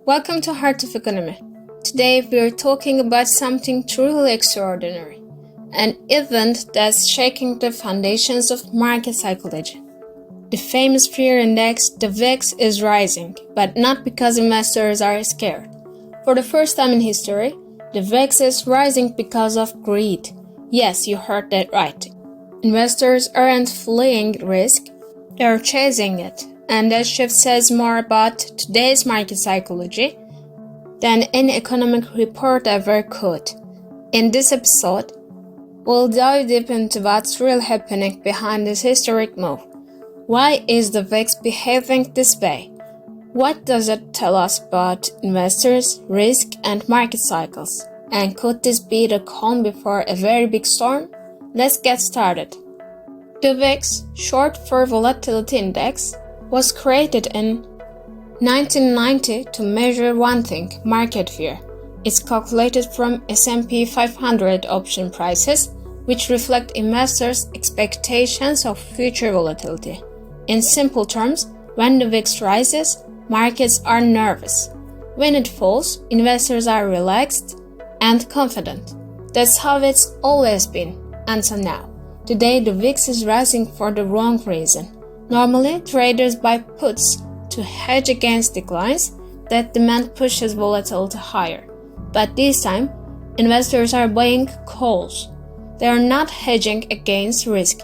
Welcome to Heart of Economy. Today we are talking about something truly extraordinary, an event that's shaking the foundations of market psychology. The famous fear index, the VIX, is rising, but not because investors are scared. For the first time in history, the VIX is rising because of greed. Yes, you heard that right. Investors aren't fleeing risk, they're chasing it. And that shift says more about today's market psychology than any economic report ever could. In this episode, we'll dive deep into what's really happening behind this historic move. Why is the VIX behaving this way? What does it tell us about investors, risk, and market cycles? And could this be the calm before a very big storm? Let's get started. The VIX, short for Volatility Index, was created in 1990 to measure one thing, market fear. It's calculated from S&P 500 option prices, which reflect investors' expectations of future volatility. In simple terms, when the VIX rises, markets are nervous. When it falls, investors are relaxed and confident. That's how it's always been, until now. Today, the VIX is rising for the wrong reason. Normally, traders buy puts to hedge against declines. That demand pushes volatility higher. But this time, investors are buying calls. They are not hedging against risk.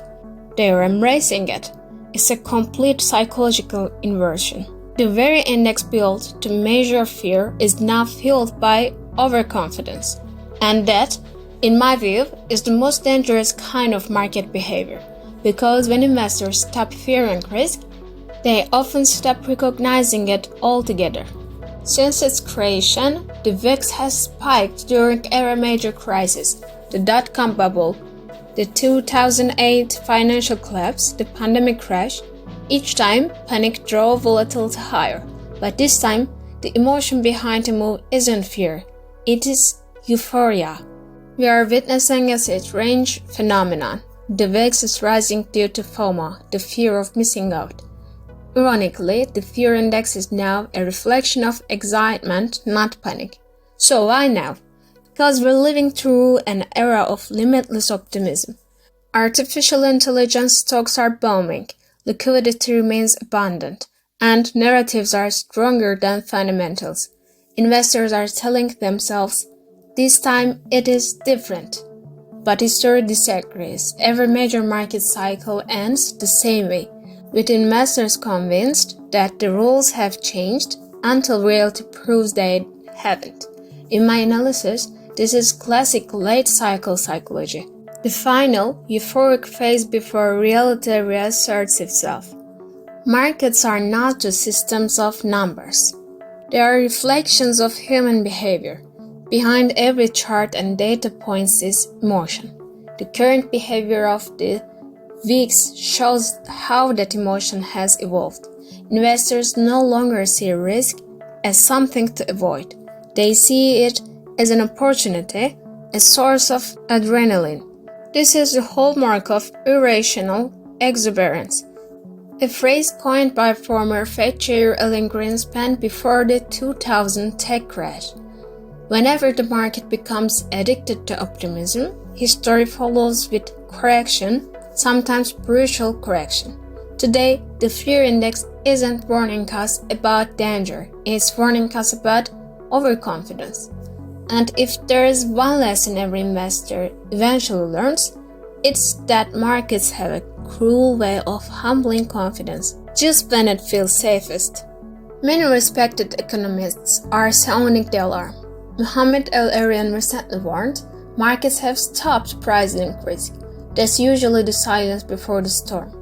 They are embracing it. It's a complete psychological inversion. The very index built to measure fear is now fueled by overconfidence. And that, in my view, is the most dangerous kind of market behavior. Because when investors stop fearing risk, they often stop recognizing it altogether. Since its creation, the VIX has spiked during every major crisis: the dot-com bubble, the 2008 financial collapse, the pandemic crash. Each time, panic drove volatility higher. But this time, the emotion behind the move isn't fear, it is euphoria. We are witnessing a strange phenomenon. The VIX is rising due to FOMO, the fear of missing out. Ironically, the fear index is now a reflection of excitement, not panic. So why now? Because we're living through an era of limitless optimism. Artificial intelligence stocks are booming, liquidity remains abundant, and narratives are stronger than fundamentals. Investors are telling themselves, this time it is different. But history disagrees. Every major market cycle ends the same way, with investors convinced that the rules have changed until reality proves they haven't. In my analysis, this is classic late cycle psychology, the final, euphoric phase before reality reasserts itself. Markets are not just systems of numbers. They are reflections of human behavior. Behind every chart and data points is emotion. The current behavior of the VIX shows how that emotion has evolved. Investors no longer see risk as something to avoid. They see it as an opportunity, a source of adrenaline. This is the hallmark of irrational exuberance, a phrase coined by former Fed Chair Alan Greenspan before the 2000 tech crash. Whenever the market becomes addicted to optimism, history follows with correction, sometimes brutal correction. Today, the fear index isn't warning us about danger, it's warning us about overconfidence. And if there is one lesson every investor eventually learns, it's that markets have a cruel way of humbling confidence just when it feels safest. Many respected economists are sounding the alarm. Mohamed El-Erian recently warned, markets have stopped pricing risk. That's usually the silence before the storm.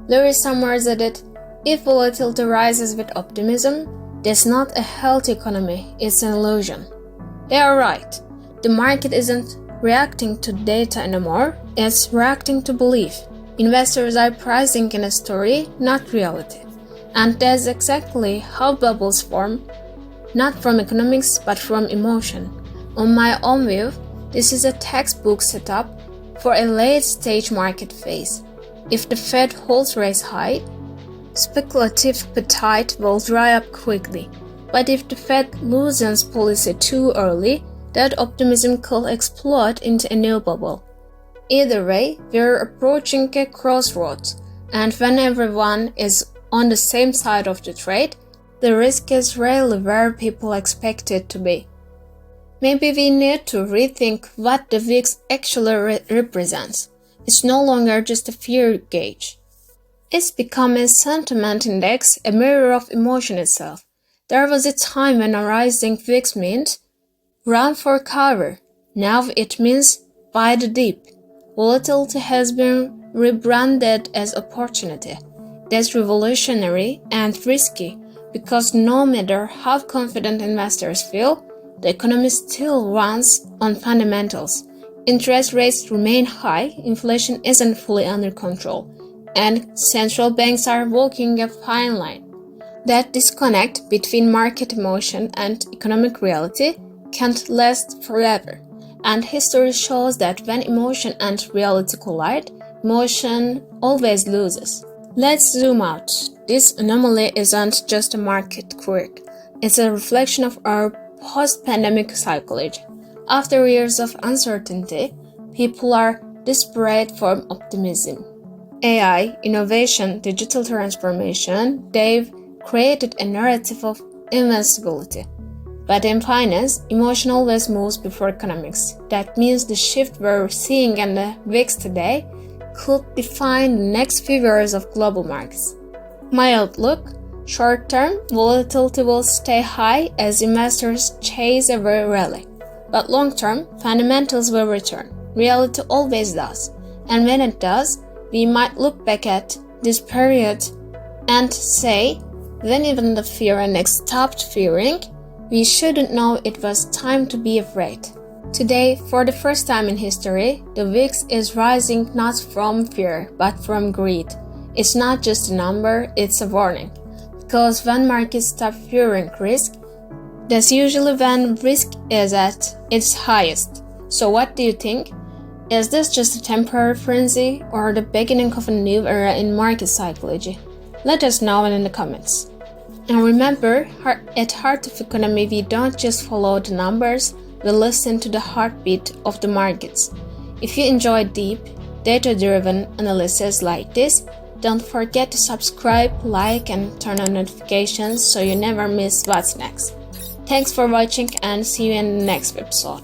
Larry Summers added, if volatility rises with optimism, that's not a healthy economy, it's an illusion. They are right. The market isn't reacting to data anymore, it's reacting to belief. Investors are pricing in a story, not reality. And that's exactly how bubbles form. Not from economics, but from emotion. On my own view, this is a textbook setup for a late-stage market phase. If the Fed holds rates high, speculative appetite will dry up quickly. But if the Fed loosens policy too early, that optimism could explode into a new bubble. Either way, we're approaching a crossroads, and when everyone is on the same side of the trade, the risk is rarely where people expect it to be. Maybe we need to rethink what the VIX actually represents. It's no longer just a fear gauge. It's become a sentiment index, a mirror of emotion itself. There was a time when a rising VIX meant run for cover. Now it means buy the dip. Volatility has been rebranded as opportunity. That's revolutionary and risky because no matter how confident investors feel, the economy still runs on fundamentals. Interest rates remain high, inflation isn't fully under control, and central banks are walking a fine line. That disconnect between market emotion and economic reality can't last forever, and history shows that when emotion and reality collide, emotion always loses. Let's zoom out. This anomaly isn't just a market quirk, it's a reflection of our post-pandemic psychology. After years of uncertainty, people are desperate for optimism. AI, innovation, digital transformation, they've created a narrative of invincibility. But in finance, emotion always moves before economics. That means the shift we're seeing in the VIX today could define the next few years of global markets. My outlook: short-term, volatility will stay high as investors chase a rally. But long-term, fundamentals will return. Reality always does. And when it does, we might look back at this period and say, when even the fear index stopped fearing, we shouldn't know it was time to be afraid. Today, for the first time in history, the VIX is rising not from fear, but from greed. It's not just a number, it's a warning. Because when markets stop fearing risk, that's usually when risk is at its highest. So what do you think? Is this just a temporary frenzy or the beginning of a new era in market psychology? Let us know in the comments. And remember, at HeartOfEconomy, we don't just follow the numbers, we listen to the heartbeat of the markets. If you enjoy deep, data-driven analysis like this, don't forget to subscribe, like, and turn on notifications so you never miss what's next. Thanks for watching and see you in the next episode.